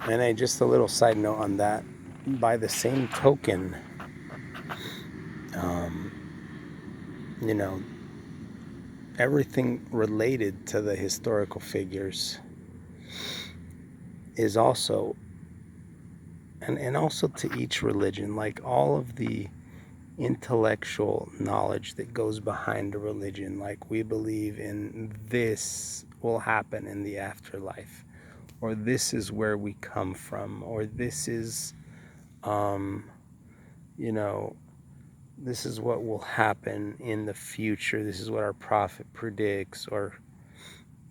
And just a little side note on that. By the same token, um, you know, everything related to the historical figures is also, and also to each religion, like all of the intellectual knowledge that goes behind a religion, like we believe in this will happen in the afterlife, or this is where we come from, or this is, um, you know, this is what will happen in the future. This is what our prophet predicts, or,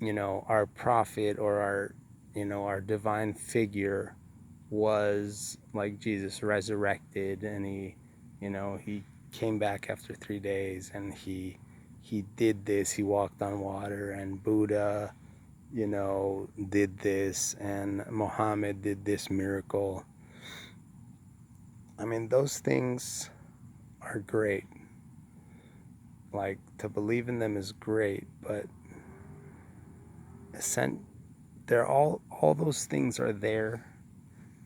our prophet or our divine figure was like Jesus resurrected, and he came back after 3 days, and he did this. He walked on water, and Buddha, did this, and Muhammad did this miracle. I mean, those things are great. Like, to believe in them is great, but they're all those things are there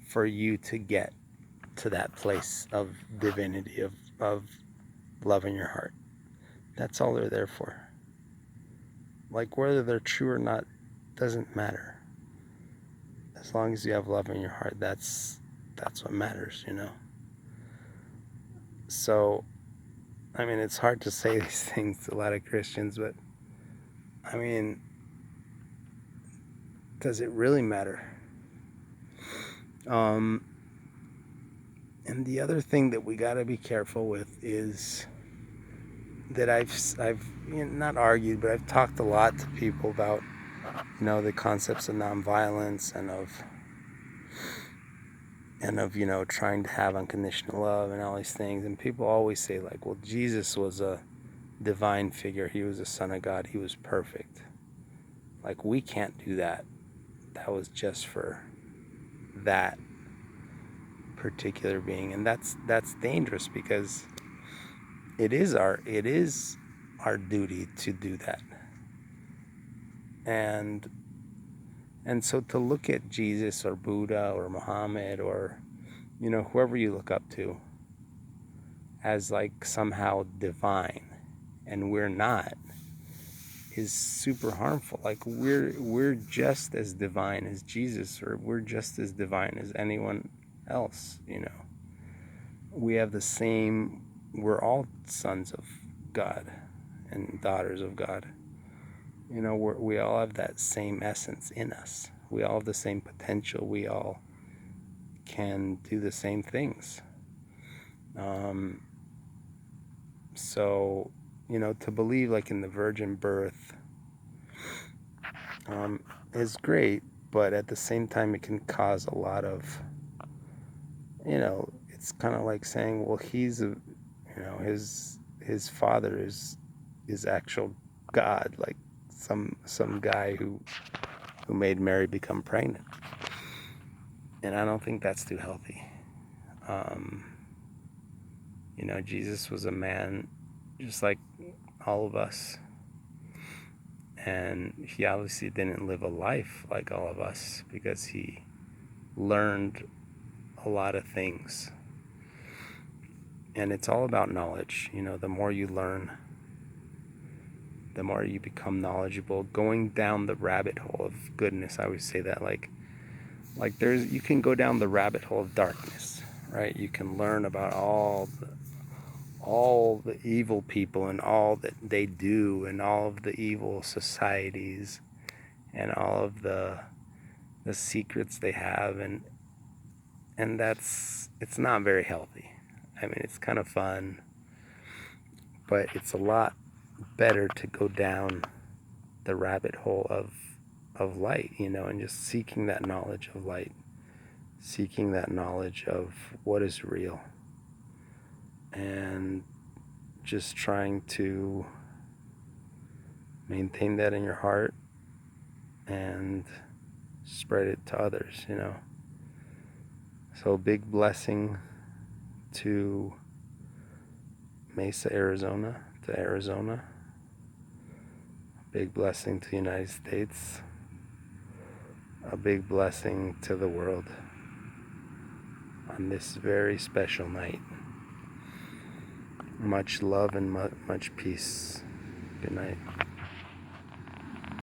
for you to get to that place of divinity, of love in your heart. That's all they're there for. Like, whether they're true or not doesn't matter. As long as you have love in your heart, that's what matters. So, I mean, it's hard to say these things to a lot of Christians, but I mean, does it really matter? Um, and the other thing that we got to be careful with is that I've not argued, but I've talked a lot to people about the concepts of nonviolence, and of trying to have unconditional love and all these things. And people always say, like, well, Jesus was a divine figure, he was a son of God, he was perfect. Like, we can't do that. That was just for that particular being. And that's dangerous, because it is our duty to do that. And so to look at Jesus or Buddha or Muhammad or whoever you look up to as like somehow divine, and we're not, is super harmful. Like, we're just as divine as Jesus, or we're just as divine as anyone else. We have the same, we're all sons of God and daughters of God. We all have that same essence in us. We all have the same potential. We all can do the same things. So, to believe like in the virgin birth is great, but at the same time, it can cause a lot of, it's kind of like saying, well, his father is actual God, like some guy who made Mary become pregnant. And I don't think that's too healthy. Jesus was a man just like all of us. And he obviously didn't live a life like all of us, because he learned a lot of things. And it's all about knowledge. The more you learn, the more you become knowledgeable. Going down the rabbit hole of goodness, I always say that, like you can go down the rabbit hole of darkness, right? You can learn about all the evil people and all that they do, and all of the evil societies, and all of the secrets they have, and it's not very healthy. I mean, it's kind of fun, but it's a lot better to go down the rabbit hole of light, and just seeking that knowledge of light, seeking that knowledge of what is real, and just trying to maintain that in your heart and spread it to others. So, big blessing to Mesa, Arizona, to Arizona. Big blessing to the United States. a big blessing to the world on this very special night. Much love and much peace. Good night.